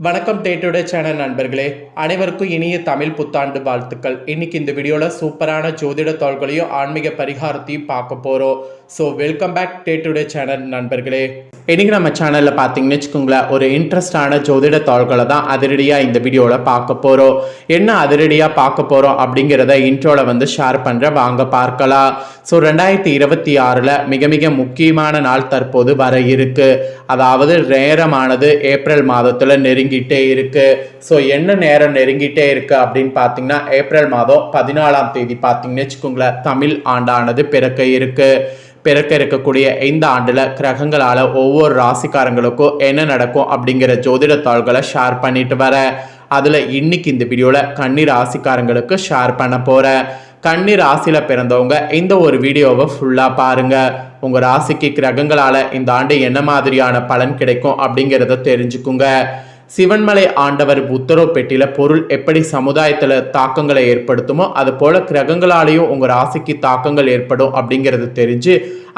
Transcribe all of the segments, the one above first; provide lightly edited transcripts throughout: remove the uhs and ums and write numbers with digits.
வணக்கம் டே சேனல் நண்பர்களே, அனைவருக்கும் இனிய தமிழ் புத்தாண்டு வாழ்த்துக்கள். இன்னைக்கு இந்த வீடியோவில் சூப்பரான ஜோதிட தாள்களையும் ஆன்மீக பரிகாரத்தையும் பார்க்க போகிறோம். So welcome back the channel நண்பர்களே. இன்னைக்கு நம்ம சேனலில் பார்த்தீங்கன்னு வச்சுக்கோங்களேன், ஒரு இன்ட்ரெஸ்டான ஜோதிட தாள்களை தான் அதிரடியாக இந்த வீடியோவில் பார்க்க போகிறோம். என்ன அதிரடியாக பார்க்க போகிறோம் அப்படிங்கிறத இன்ட்ரோவில் ஷேர் பண்ணுற வாங்க பார்க்கலாம். ஸோ 2026 மிக மிக முக்கியமான நாள் தற்போது வர இருக்கு. அதாவது நேரமானது ஏப்ரல் மாதத்தில் நெருங்கிட்டே இருக்கு. ஸோ என்ன நேரம் நெருங்கிட்டே இருக்கு அப்படின்னு பார்த்தீங்கன்னா, ஏப்ரல் மாதம் 14ஆம் தேதி பார்த்தீங்கன்னு வச்சுக்கோங்களேன், தமிழ் ஆண்டானது பிறக்க இருக்கக்கூடிய இந்த ஆண்டுல கிரகங்களால ஒவ்வொரு ராசிக்காரங்களுக்கும் என்ன நடக்கும் அப்படிங்கிற ஜோதிட தாள்களை ஷேர் பண்ணிட்டு வர. அதுல இன்னைக்கு இந்த வீடியோல கன்னி ராசிக்காரங்களுக்கு ஷேர் பண்ண போறேன். கன்னி ராசியில பிறந்தவங்க இந்த ஒரு வீடியோவை ஃபுல்லா பாருங்க. உங்க ராசிக்கு கிரகங்களால இந்த ஆண்டு என்ன மாதிரியான பலன் கிடைக்கும் அப்படிங்கிறத தெரிஞ்சுக்குங்க. சிவன்மலை ஆண்டவர் உத்தரவு பெட்டியில பொருள் எப்படி சமுதாயத்துல தாக்கங்களை ஏற்படுத்துமோ அது போல கிரகங்களாலையும் உங்க ராசிக்கு தாக்கங்கள் ஏற்படும் அப்படிங்கிறது தெரிஞ்சு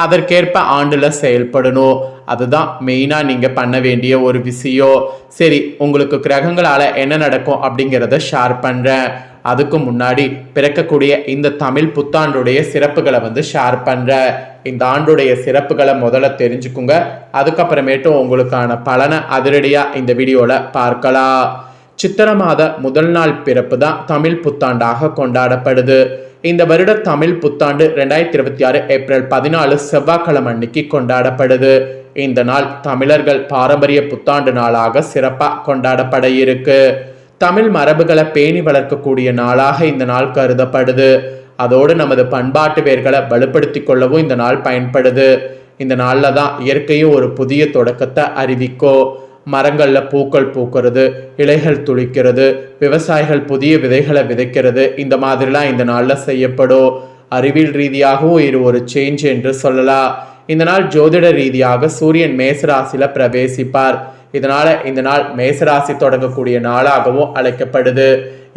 அதற்கேற்ப ஆண்டுல செயல்படணும். அதுதான் மெயினா நீங்க பண்ண வேண்டிய ஒரு விஷயம். சரி, உங்களுக்கு கிரகங்களால என்ன நடக்கும் அப்படிங்கிறத ஷேர் பண்றேன். அதுக்கு முன்னாடி பிறக்கக்கூடிய இந்த தமிழ் புத்தாண்டுடைய சிறப்புகளை ஷேர் பண்றேன். இந்த ஆண்டுடைய சிறப்புகளை முதல்ல தெரிஞ்சுக்குங்க. அதுக்கப்புறமேட்டும் உங்களுக்கான பலனை அதிரடியா இந்த வீடியோல பார்க்கலாம். சித்திர மாத முதல் நாள் பிறப்பு தான் தமிழ் புத்தாண்டாக கொண்டாடப்படுது. இந்த வருட தமிழ் புத்தாண்டு 2026 ஏப்ரல் 14 செவ்வாய்க்கிழமை அன்னைக்கு கொண்டாடப்படுது. இந்த நாள் தமிழர்கள் பாரம்பரிய புத்தாண்டு நாளாக சிறப்பாக கொண்டாடப்பட இருக்கு. தமிழ் மரபுகளை பேணி வளர்க்கக்கூடிய நாளாக இந்த நாள் கருதப்படுது. அதோடு நமது பண்பாட்டு வேர்களை வலுப்படுத்தி கொள்ளவும் இந்த நாள் பயன்படுது. இந்த நாளில் தான் இயற்கையும் ஒரு புதிய தொடக்கத்தை அறிவிக்கும். மரங்களில் பூக்கள் பூக்கிறது, இலைகள் துளிக்கிறது, விவசாயிகள் புதிய விதைகளை விதைக்கிறது. இந்த மாதிரிலாம் இந்த நாளில் செய்யப்படும். அறிவியல் ரீதியாகவும் இது ஒரு சேஞ்ச் என்று சொல்லலாம். இந்த நாள் ஜோதிட ரீதியாக சூரியன் மேசராசியில பிரவேசிப்பார். இதனால இந்த நாள் மேசராசி தொடங்கக்கூடிய நாளாகவும் அழைக்கப்படுது.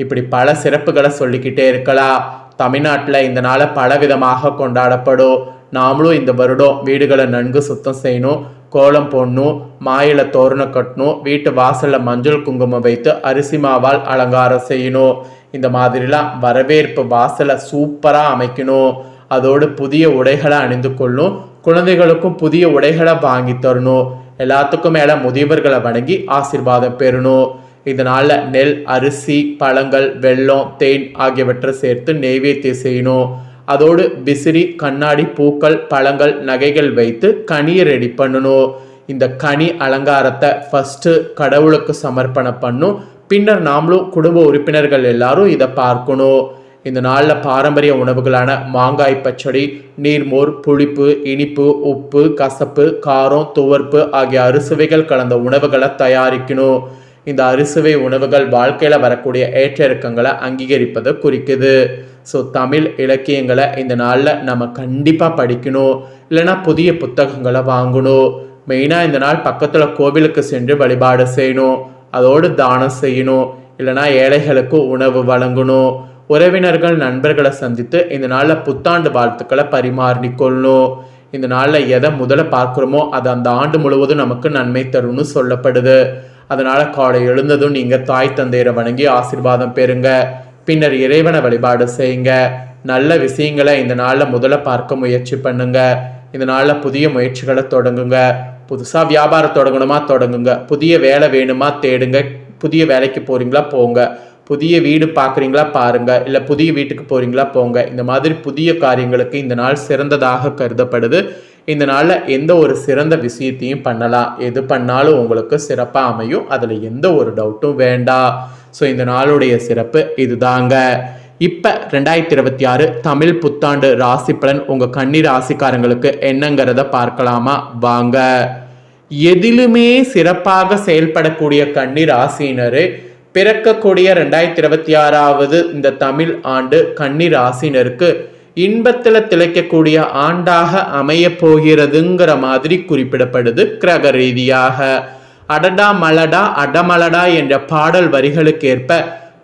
இப்படி பல சிறப்புகளை சொல்லிக்கிட்டே இருக்கலாம். தமிழ்நாட்டில் இந்த நாளை பலவிதமாக கொண்டாடப்படும். நாமளும் இந்த வருடம் வீடுகளை நன்கு சுத்தம் செய்யணும், கோலம் போடணும், மாயில தோரணம் கட்டணும், வீட்டு வாசலில் மஞ்சள் குங்குமம் வைத்து அரிசி மாவால் அலங்காரம் செய்யணும். இந்த மாதிரிலாம் வரவேற்பு வாசலை சூப்பராக அமைக்கணும். அதோடு புதிய உடைகளை அணிந்து கொள்ளணும். குழந்தைகளுக்கும் புதிய உடைகளை வாங்கி தரணும். எல்லாத்துக்கும் மேலே முதியவர்களை வணங்கி ஆசீர்வாதம் பெறணும். இதனால நெல், அரிசி, பழங்கள், வெல்லம், தேன் ஆகியவற்றை சேர்த்து நெய்வேத்தியம் செய்யணும். அதோடு விசிறி, கண்ணாடி, பூக்கள், பழங்கள், நகைகள் வைத்து கனியை ரெடி பண்ணணும். இந்த கனி அலங்காரத்தை ஃபர்ஸ்ட் கடவுளுக்கு சமர்ப்பணம் பண்ணும். பின்னர் நாமளும் குடும்ப உறுப்பினர்கள் எல்லாரும் இதை பார்க்கணும். இந்த நாளில் பாரம்பரிய உணவுகளான மாங்காய் பச்சடி, நீர்மோர், புளிப்பு, இனிப்பு, உப்பு, கசப்பு, காரம், துவர்ப்பு ஆகிய அறுசுவைகள் கலந்த உணவுகளை தயாரிக்கணும். இந்த அறுசுவை உணவுகள் வாழ்க்கையில் வரக்கூடிய ஏற்ற இறக்கங்களை அங்கீகரிப்பதை குறிக்குது. ஸோ தமிழ் இலக்கியங்களை இந்த நாளில் நம்ம கண்டிப்பாக படிக்கணும். இல்லைனா புதிய புத்தகங்களை வாங்கணும். மெயினாக இந்த நாள் பக்கத்தில் கோவிலுக்கு சென்று வழிபாடு செய்யணும். அதோடு தானம் செய்யணும். இல்லைனா ஏழைகளுக்கு உணவு வழங்கணும். உறவினர்கள், நண்பர்களை சந்தித்து இந்த நாளில் புத்தாண்டு வாழ்த்துக்களை பரிமாறிக்கொள்ளணும். இந்த நாளில் எதை முதல்ல பார்க்குறோமோ அது அந்த ஆண்டு முழுவதும் நமக்கு நன்மை தரும்னு சொல்லப்படுது. அதனால் காலை எழுந்ததும் நீங்கள் தாய் தந்தையரை வணங்கி ஆசீர்வாதம் பெறுங்க. பின்னர் இறைவனை வழிபாடு செய்யுங்க. நல்ல விஷயங்களை இந்த நாளில் முதல்ல பார்க்க முயற்சி பண்ணுங்க. இந்த நாளில் புதிய முயற்சிகளை தொடங்குங்க. புதுசாக வியாபாரம் தொடங்கணுமா தொடங்குங்க. புதிய வேலை வேணுமா தேடுங்க. புதிய வேலைக்கு போகிறீங்களா போங்க. புதிய வீடு பார்க்குறீங்களா பாருங்க. இல்லை புதிய வீட்டுக்கு போகிறீங்களா போங்க. இந்த மாதிரி புதிய காரியங்களுக்கு இந்த நாள் சிறந்ததாக கருதப்படுது. இந்த நாளில் எந்த ஒரு சிறந்த விஷயத்தையும் பண்ணலாம். எது பண்ணாலும் உங்களுக்கு சிறப்பாக அமையும். அதில் எந்த ஒரு டவுட்டும் வேண்டாம். ஸோ இந்த நாளுடைய சிறப்பு இதுதாங்க. இப்போ 2026 தமிழ் புத்தாண்டு ராசி பலன் உங்கள் கன்னி ராசிக்காரங்களுக்கு என்னங்கிறத பார்க்கலாமா வாங்க. எதிலுமே சிறப்பாக செயல்படக்கூடிய கன்னி ராசியினரு பிறக்கக்கூடிய 2026 இந்த தமிழ் ஆண்டு கன்னி ராசினருக்கு இன்பத்தில் திளைக்கக்கூடிய ஆண்டாக அமைய போகிறதுங்கிற மாதிரி குறிப்பிடப்படுது கிரக ரீதியாக. அடடா மலடா அடமலடா என்ற பாடல் வரிகளுக்கு ஏற்ப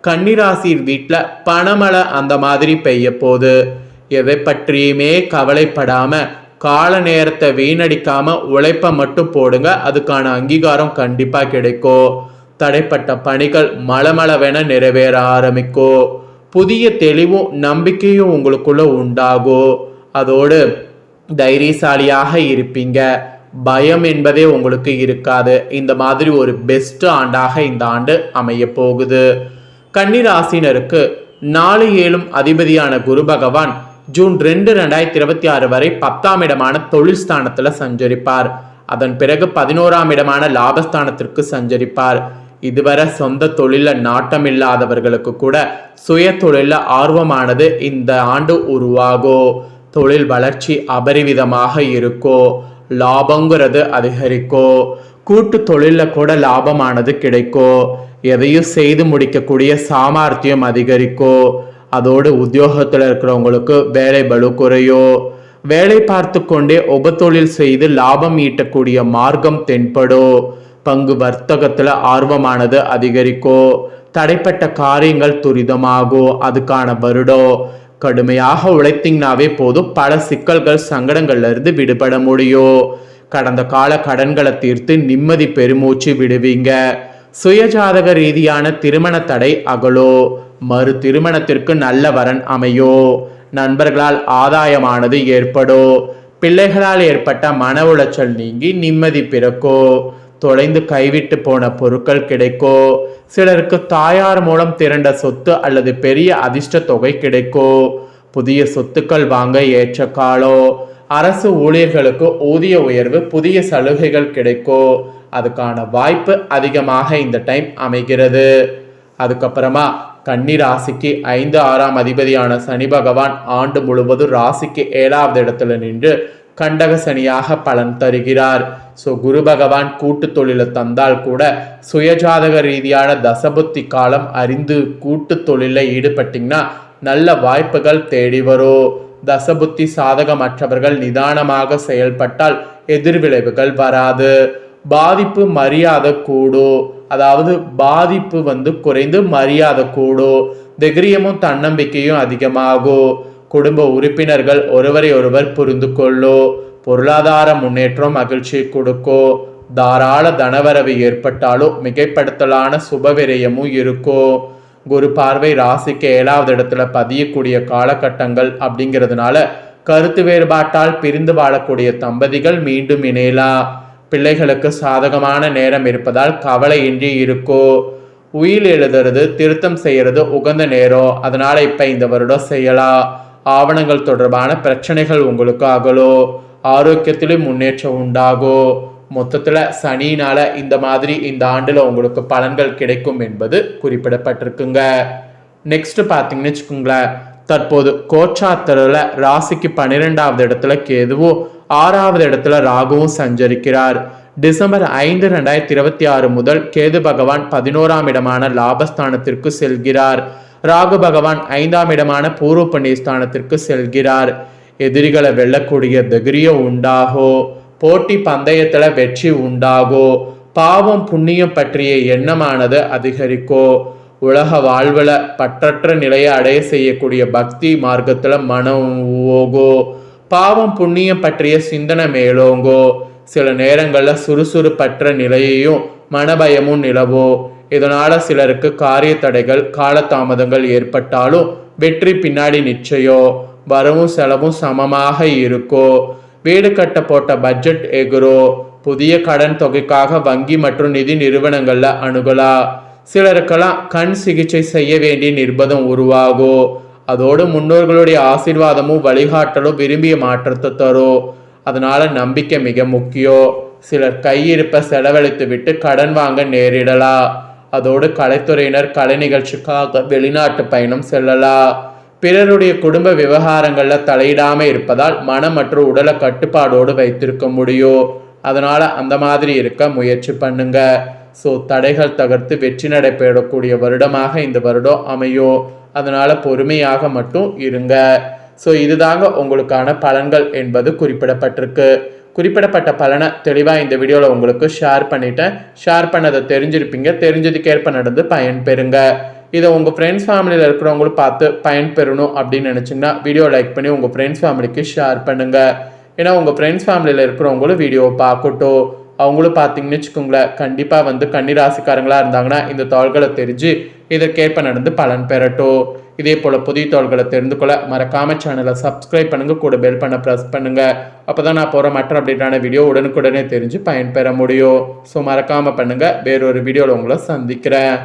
கன்னிராசியின் வீட்டில் பணமழை அந்த மாதிரி பெய்ய போகுது. எதை பற்றியுமே கவலைப்படாம கால நேரத்தை வீணடிக்காம உழைப்பை மட்டும் போடுங்க. அதுக்கான அங்கீகாரம் கண்டிப்பாக கிடைக்கும். தடைப்பட்ட பணிகள் மளமளவென நிறைவேற ஆரம்பிக்கும். புதிய தெளிவும் நம்பிக்கையும் உங்களுக்குள்ள உண்டாகும். அதோடு தைரியசாலியாக இருப்பீங்க. பயம் என்பதே உங்களுக்கு இருக்காது. இந்த மாதிரி ஒரு பெஸ்ட் ஆண்டாக இந்த ஆண்டு அமைய போகுது. கன்னி ராசினருக்கு 4-7 அதிபதியான குரு பகவான் ஜூன் 2, 2026 வரை 10ஆம் இடமான தொழில் ஸ்தானத்துல சஞ்சரிப்பார். அதன் பிறகு 11ஆம் இடமான லாபஸ்தானத்திற்கு சஞ்சரிப்பார். இதுவரை சொந்த தொழில நாட்டமில்லாதவர்களுக்கு கூட சுய தொழில ஆர்வமானது இந்த ஆண்டு உருவாகும். தொழில் வளர்ச்சி அபரிவிதமாக இருக்கும். லாபங்கிறது அதிகரிக்கும். கூட்டு தொழில கூட லாபமானது கிடைக்கும். எதையும் செய்து முடிக்கக்கூடிய சாமர்த்தியம் அதிகரிக்கும். அதோடு உத்தியோகத்தில் இருக்கிறவங்களுக்கு வேலை பளு குறையும். வேலை பார்த்து கொண்டே உபத்தொழில் செய்து லாபம் ஈட்டக்கூடிய மார்க்கம் தென்படும். பங்கு வர்த்தகத்துல ஆர்வமானது அதிகரிக்கும். தடைப்பட்ட காரியங்கள் துரிதமாகும். அதுக்கான வருடம். கடுமையாக உழைத்தீங்கன்னாவே போதும், பல சிக்கல்கள் சங்கடங்கள்ல இருந்து விடுபட முடியும். கடந்த கால கடன்களை தீர்த்து நிம்மதி பெருமூச்சு விடுவீங்க. சுயஜாதக ரீதியான திருமண தடை அகலோ. மறு திருமணத்திற்கு நல்ல வரன் அமையோ. நண்பர்களால் ஆதாயமானது ஏற்படும். பிள்ளைகளால் ஏற்பட்ட மன உளைச்சல் நீங்கி நிம்மதி பிறக்கும். தொலைந்து கைவிட்டு போன பொருட்கள் கிடைக்கும். சிலருக்கு தாயார் மூலம் திரண்ட சொத்து அல்லது பெரிய அதிர்ஷ்ட தொகை கிடைக்கும். புதிய சொத்துக்கள் வாங்க ஏற்ற காலம். அரசு ஊழியர்களுக்கு ஊதிய உயர்வு, புதிய சலுகைகள் கிடைக்கும். அதுக்கான வாய்ப்பு அதிகமாக இந்த டைம் அமைகிறது. அதுக்கப்புறமா கன்னி ராசிக்கு 5, 6ஆம் அதிபதியான சனி பகவான் ஆண்டு முழுவதும் ராசிக்கு 7வது இடத்துல நின்று கண்டக சனியாக பலன் தருகிறார். ஸோ குரு பகவான் கூட்டு தொழிலை தந்தால் கூட சுயஜாதக ரீதியான தசபுத்தி காலம் அறிந்து கூட்டு தொழிலில் ஈடுபட்டிங்கன்னா நல்ல வாய்ப்புகள் தேடி வரும். தசபுத்தி சாதகமற்றவர்கள் நிதானமாக செயல்பட்டால் எதிர்விளைவுகள் வராது. பாதிப்பு மரியாதை கூடும். அதாவது பாதிப்பு குறைந்து மரியாதை கூடும். தைரியமும் தன்னம்பிக்கையும் அதிகமாகும். குடும்ப உறுப்பினர்கள் ஒருவரை ஒருவர் புரிந்து கொள்ளும். பொருளாதார முன்னேற்றம் மகிழ்ச்சி கொடுக்கும். தாராள தனவரவு ஏற்பட்டாலும் மிகைப்படுத்தலான சுபவிரயமும் இருக்கும். குரு பார்வை ராசிக்கு 7வது இடத்துல பதியக்கூடிய காலகட்டங்கள் அப்படிங்கிறதுனால கருத்து வேறுபாட்டால் பிரிந்து வாழக்கூடிய தம்பதிகள் மீண்டும் இணையலாம். பிள்ளைகளுக்கு சாதகமான நேரம் இருப்பதால் கவலையின்றி இருக்கும். உயில் எழுதுறது, திருத்தம் செய்யறது உகந்த நேரம். அதனால இப்ப இந்த வருடம் செய்யலாம். ஆவணங்கள் தொடர்பான பிரச்சனைகள் உங்களுக்கு அகலும். ஆரோக்கியத்திலும் முன்னேற்றம் உண்டாகும். மொத்தத்துல சனியினால இந்த மாதிரி இந்த ஆண்டுல உங்களுக்கு பலன்கள் கிடைக்கும் என்பது குறிப்பிடப்பட்டிருக்குங்க. நெக்ஸ்ட் பாத்தீங்கன்னு வச்சுக்கோங்களேன், தற்போது கோச்சாத்திரல ராசிக்கு 12வது இடத்துல கேதுவும் 6வது இடத்துல ராகுவும் சஞ்சரிக்கிறார். டிசம்பர் 5, 2026 முதல் கேது பகவான் 11ஆம் இடமான லாபஸ்தானத்திற்கு செல்கிறார். ராகு பகவான் 5ஆம் இடமான பூர்வ புண்ணிய ஸ்தானத்திற்கு செல்கிறார். எதிரிகளை வெல்லக்கூடிய தைரியம் உண்டாகும். போட்டி பந்தயத்துல வெற்றி உண்டாகும். பாவம் புண்ணியம் பற்றிய எண்ணமானது அதிகரிக்கும். உலக வாழ்வுல பற்றற்ற நிலையை அடைய செய்யக்கூடிய பக்தி மார்க்கத்துல மனம் ஓகோ. பாவம் புண்ணியம் பற்றிய சிந்தனை மேலோங்கோ. சில நேரங்கள்ல சுறுசுறுப்பற்ற நிலையையும் மனபயமும் நிலவோ. இதனால சிலருக்கு காரிய தடைகள், காலதாமதங்கள் ஏற்பட்டாலும் வெற்றி பின்னாடி நிச்சயம். வரவும் செலவும் சமமாக இருக்கும். வீடு கட்ட போட்ட பட்ஜெட் எகுரோ. புதிய கடன் தொகைக்காக வங்கி மற்றும் நிதி நிறுவனங்கள்ல அணுகலாம். சிலருக்கெல்லாம் கண் சிகிச்சை செய்ய வேண்டிய நிர்பந்தம் உருவாகும். அதோடு முன்னோர்களுடைய ஆசீர்வாதமும் வழிகாட்டலும் விரும்பிய மாற்றத்தை தரும். அதனால நம்பிக்கை மிக முக்கியம். சிலர் கையிருப்பை செலவழித்து விட்டு கடன் வாங்க நேரிடலாம். அதோடு கலைத்துறையினர் கலை நிகழ்ச்சிக்காக வெளிநாட்டு பயணம் செல்லலாம். பிறருடைய குடும்ப விவகாரங்கள்ல தலையிடாம இருப்பதால் மனம் மற்றும் உடலை கட்டுப்பாடோடு வைத்திருக்க முடியும். அதனால அந்த மாதிரி இருக்க முயற்சி பண்ணுங்க. ஸோ தடைகள் தகர்த்து வெற்றி நடைபெறக்கூடிய வருடமாக இந்த வருடம் அமையும். அதனால பொறுமையாக மட்டும் இருங்க. ஸோ இதுதாங்க உங்களுக்கான பலன்கள் என்பது குறிப்பிடப்பட்டிருக்கு. குறிப்பிடப்பட்ட பலனை தெளிவாக இந்த வீடியோவில் உங்களுக்கு ஷேர் பண்ணிட்டேன். ஷேர் பண்ணதை தெரிஞ்சிருப்பீங்க. தெரிஞ்சதுக்கேற்ப நடந்து பயன்பெறுங்க. இதை உங்கள் ஃப்ரெண்ட்ஸ் ஃபேமிலியில் இருக்கிறவங்களும் பார்த்து பயன்பெறணும் அப்படின்னு நினச்சிங்கன்னா வீடியோ லைக் பண்ணி உங்கள் ஃப்ரெண்ட்ஸ் ஃபேமிலிக்கு ஷேர் பண்ணுங்கள். ஏன்னா உங்கள் ஃப்ரெண்ட்ஸ் ஃபேமிலியில் இருக்கிறவங்களும் வீடியோவை பார்க்கட்டும். அவங்களும் பார்த்தீங்கன்னு வச்சுக்கோங்களேன் கண்டிப்பாக வந்து கன்னிராசிக்காரங்களாக இருந்தாங்கன்னா இந்த தாள்களை தெரிஞ்சு இதற்கேற்ப நடந்து பலன் பெறட்டும். இதே போல் புதிய தாள்களை தெரிந்து கொள்ள மறக்காம சேனலை சப்ஸ்கிரைப் பண்ணுங்க, கூட பெல் பண்ண ப்ரெஸ் பண்ணுங்க. அப்போ தான் நான் போகிற மற்ற அப்டேட்டான வீடியோ உடனுக்குடனே தெரிஞ்சு பயன்பெற முடியும். ஸோ மறக்காம பண்ணுங்க. வேறொரு வீடியோவில் உங்களை சந்திக்கிறேன்.